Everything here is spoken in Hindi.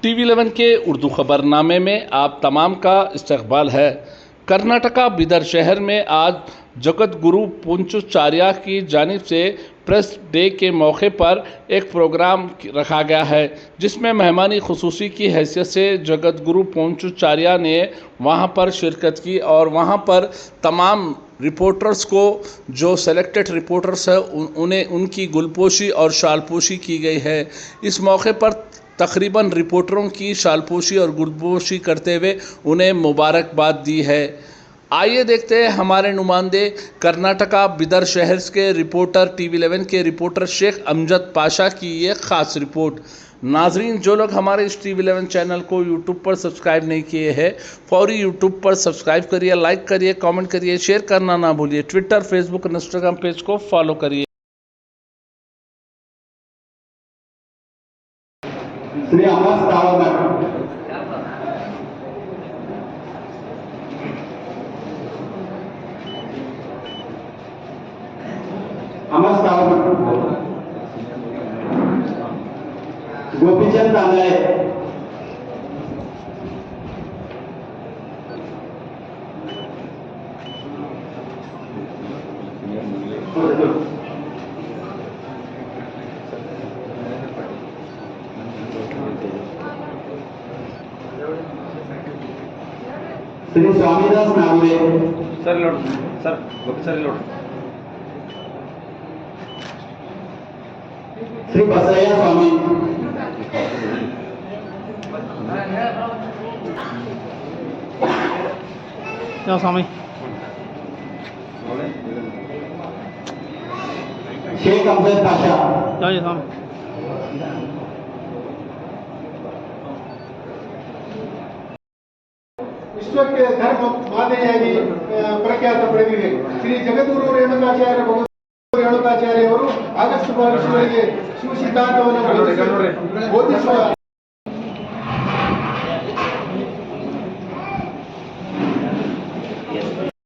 TV11 के उर्दू खबरनामे में आप तमाम का इस्तकबाल है। कर्नाटका बिदर शहर में आज जगत गुरु पोंचुचार्या की जानिब से प्रेस डे के मौके पर एक प्रोग्राम रखा गया है, जिसमें मेहमानी खुसूसी की हैसियत से जगत गुरु पोंचुचार्या ने वहां पर शिरकत की और वहां पर तमाम रिपोर्टर्स को, जो सेलेक्टेड रिपोर्टर्स हैं, उन्हें उनकी गुलपोशी और शालपोशी की गई है। इस मौके पर तकरीबन रिपोर्टरों की शालपोशी और गुलपोशी करते हुए उन्हें मुबारकबाद दी है। आइए देखते हैं हमारे नुमाइंदे कर्नाटका बिदर शहर के रिपोर्टर TV11 के रिपोर्टर शेख अमजद पाशा की ये ख़ास रिपोर्ट। नाजरीन, जो लोग हमारे इस TV11 चैनल को YouTube पर सब्सक्राइब नहीं किए हैं, फौरी YouTube पर सब्सक्राइब करिए, लाइक करिए, कमेंट करिए, शेयर करना ना भूलिए। ट्विटर, फेसबुक और इंस्टाग्राम पेज को फॉलो करिए। श्री अमर सावंत गोपीचंद तांदळे श्री स्वामीदास नागवे सर लोड सर गोपी सर लोड श्री बसैया स्वामी स्वामी शेख अमजद पाशा स्वामी विश्व के धर्म माತೆಯಾಗಿ ಪ್ರಖ್ಯಾತ ಪಡೆದಿದೆ। ಶ್ರೀ ಜಗದ್ಗುರು ರೇಣುಕಾಚಾರ್ಯ ರೇಣುಕಾಚಾರ್ಯ ಅವರು ಆಗಸ್ಟ್ 22 ಶಿವ ಸಿದ್ಧಾಂತವನ್ನು ಬೋಧಿಸುವ